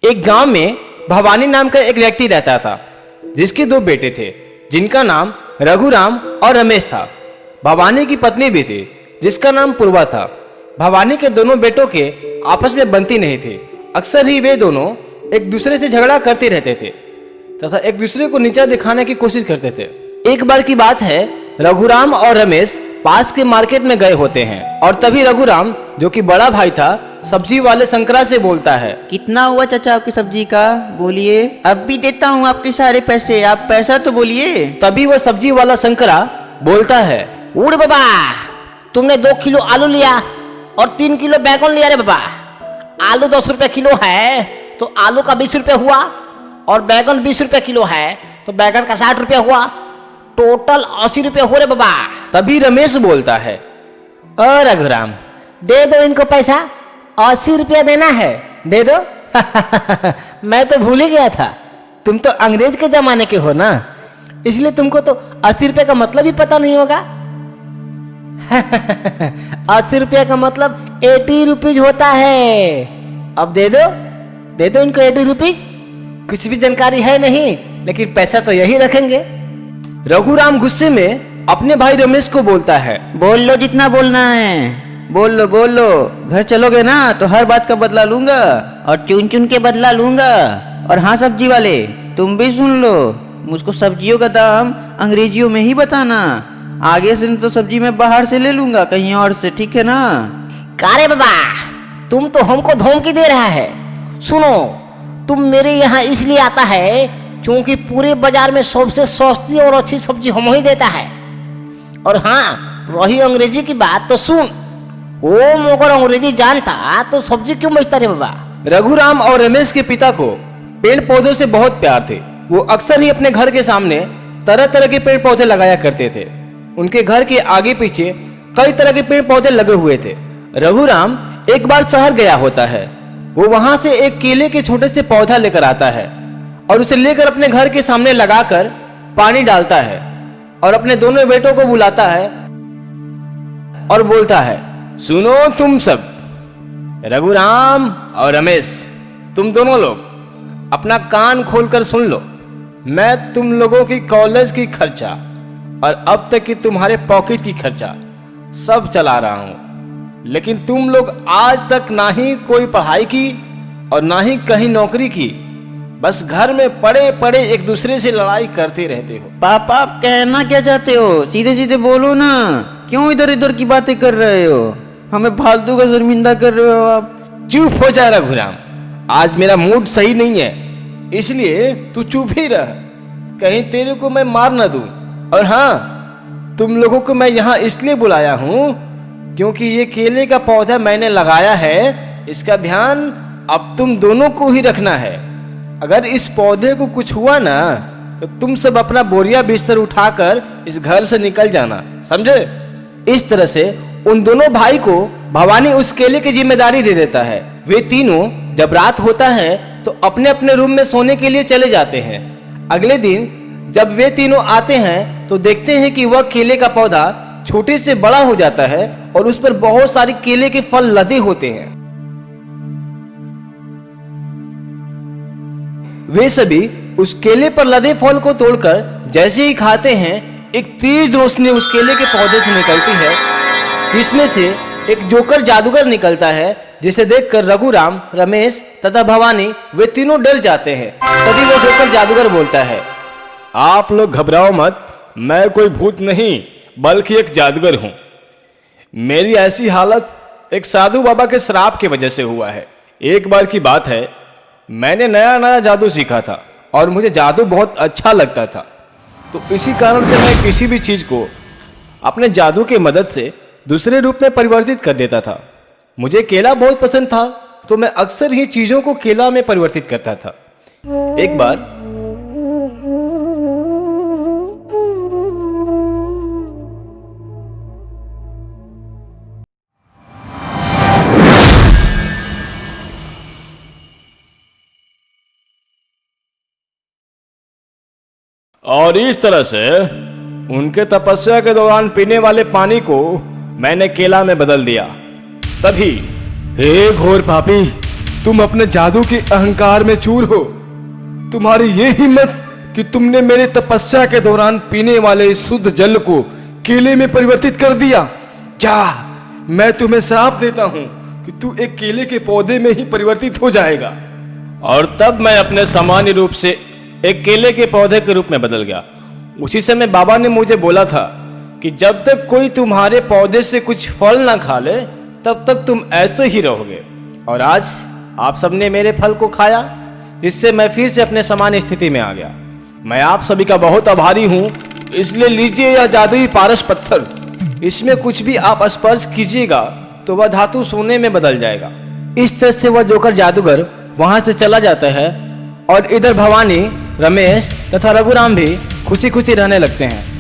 एक गांव में भवानी नाम का एक व्यक्ति रहता था, जिसके दो बेटे थे, जिनका नाम रघुराम और रमेश था। भवानी की पत्नी भी थी, जिसका नाम पूर्वा था। भवानी के दोनों बेटों के आपस में बनती नहीं थी। अक्सर ही वे दोनों एक दूसरे से झगड़ा करते रहते थे तथा एक दूसरे को नीचा दिखाने की कोशिश करते थे। एक बार की बात है, रघुराम और रमेश पास के मार्केट में गए होते हैं और तभी रघुराम, जो कि बड़ा भाई था, सब्जी वाले शंकरा से बोलता है, कितना हुआ चाचा आपकी सब्जी का? बोलिए, अब भी देता हूँ आपके सारे पैसे, आप पैसा तो बोलिए। तभी वह सब्जी वाला शंकरा बोलता है, उड़ बाबा, तुमने 2 किलो आलू लिया और 3 किलो बैगन लिया रे बाबा। आलू 10 रुपए किलो है तो आलू का 20 रुपए हुआ और बैगन 20 रुपए किलो है तो बैगन का 60 रुपए हुआ, टोटल 80 रुपए हो रे बाबा। तभी रमेश बोलता है, रघुराम, दे दो इनको पैसा, 80 रुपया देना है, दे दो। मैं तो भूल ही गया था, तुम तो अंग्रेज के जमाने के हो ना, इसलिए तुमको तो 80 रुपये का मतलब ही पता नहीं होगा। 80 रुपये का मतलब 80 रुपीज होता है। अब दे दो इनको 80 रुपीज। कुछ भी जानकारी है नहीं, लेकिन पैसा तो यही रखेंगे। रघुराम गुस्से में अपने भाई रमेश को बोलता है, बोल लो जितना बोलना है, बोल लो। घर चलोगे ना तो हर बात का बदला लूंगा और चुन चुन के बदला लूंगा। और हाँ सब्जी वाले, तुम भी सुन लो, मुझको सब्जियों का दाम अंग्रेजियों में ही बताना। आगे से तो सब्जी मैं बाहर से ले लूंगा कहीं और से, ठीक है ना? कारे बाबा, तुम तो हमको धमकी दे रहा है। सुनो, तुम मेरे यहाँ इसलिए आता है क्योंकि पूरे बाजार में सबसे सस्ती और अच्छी सब्जी हम ही देता है। और हाँ, रही अंग्रेजी की बात तो सुन, वो अगर अंग्रेजी जानता तो सब्जी क्यों बेचता रे बाबा। रघुराम और रमेश के पिता को पेड़ पौधों से बहुत प्यार थे। वो अक्सर ही अपने घर के सामने तरह तरह के पेड़ पौधे लगाया करते थे। उनके घर के आगे पीछे कई तरह के पेड़ पौधे लगे हुए थे। रघुराम एक बार शहर गया होता है। वो वहां से एक केले के छोटे से पौधा लेकर आता है और उसे लेकर अपने घर के सामने लगाकर पानी डालता है और अपने दोनों बेटों को बुलाता है और बोलता है, सुनो तुम सब, रघुराम और रमेश, तुम दोनों लोग अपना कान खोलकर सुन लो। मैं तुम लोगों की कॉलेज की खर्चा और अब तक की तुम्हारे पॉकेट की खर्चा सब चला रहा हूं, लेकिन तुम लोग आज तक ना ही कोई पढ़ाई की और ना ही कहीं नौकरी की। बस घर में पड़े पड़े एक दूसरे से लड़ाई करते रहते हो। पापा, आप कहना क्या चाहते हो? सीधे सीधे बोलो ना, क्यों इधर उधर की बातें कर रहे हो? हमें फालतू का शर्मिंदा कर रहे हो आप। चुप हो जा रघुराम, आज मेरा मूड सही नहीं है, इसलिए तू चुप ही रह, कहीं तेरे को मैं मार ना दूं। और हाँ, तुम लोगों को मैं यहाँ इसलिए बुलाया हूँ क्योंकि ये केले का पौधा मैंने लगाया है, इसका ध्यान अब तुम दोनों को ही रखना है। अगर इस पौधे को कुछ हुआ ना तो तुम सब अपना बोरिया बिस्तर उठाकर इस घर से निकल जाना, समझे? इस तरह से उन दोनों भाई को भवानी उस केले की जिम्मेदारी दे देता है। वे तीनों जब रात होता है तो अपने अपने रूम में सोने के लिए चले जाते हैं। अगले दिन जब वे तीनों आते हैं तो देखते हैं कि वह केले का पौधा छोटे से बड़ा हो जाता है और उस पर बहुत सारे केले के फल लदे होते हैं। वे सभी उस केले पर लदे फल को तोड़कर जैसे ही खाते हैं, एक तेज रोशनी उस केले के पौधे से निकलती है, जिसमें से एक जोकर जादूगर निकलता है, जिसे देखकर रघुराम, रमेश तथा भवानी वे तीनों डर जाते हैं। तभी वो जोकर जादूगर बोलता है, आप लोग घबराओ मत, मैं कोई भूत नहीं बल्कि एक जादूगर हूं। मेरी ऐसी हालत एक साधु बाबा के श्राप की वजह से हुआ है। एक बार की बात है, मैंने नया नया जादू सीखा था और मुझे जादू बहुत अच्छा लगता था, तो इसी कारण से मैं किसी भी चीज को अपने जादू की मदद से दूसरे रूप में परिवर्तित कर देता था। मुझे केला बहुत पसंद था, तो मैं अक्सर ही चीजों को केला में परिवर्तित करता था। एक बार और इस तरह से उनके तपस्या के दौरान पीने वाले पानी को मैंने केला में बदल दिया। तभी, हे घोर पापी, तुम अपने जादू के अहंकार में चूर हो। तुम्हारी ये हिम्मत कि तुमने मेरे तपस्या के दौरान पीने वाले शुद्ध जल को केले में परिवर्तित कर दिया। जा, मैं तुम्हें श्राप देता हूं कि तू एक केले के पौधे में ही परिवर्तित हो जाएगा। और तब मैं अपने सामान्य रूप से एक केले के पौधे के रूप में बदल गया। उसी समय बाबा ने मुझे बोला था कि जब तक कोई तुम्हारे पौधे से कुछ फल ना खा ले तब तक तुम ऐसे ही रहोगे। और आज आप सबने मेरे फल को खाया, जिससे मैं फिर से अपने सामान्य स्थिति में आ गया। मैं आप सभी का बहुत आभारी हूँ। इसलिए लीजिए यह जादुई पारस पत्थर। इसमें कुछ भी आप स्पर्श कीजिएगा तो वह धातु सोने में बदल जाएगा। इस तरह से वह जोकर जादूगर वहां से चला जाता है और इधर भवानी, रमेश तथा रघुराम भी खुशी खुशी रहने लगते हैं।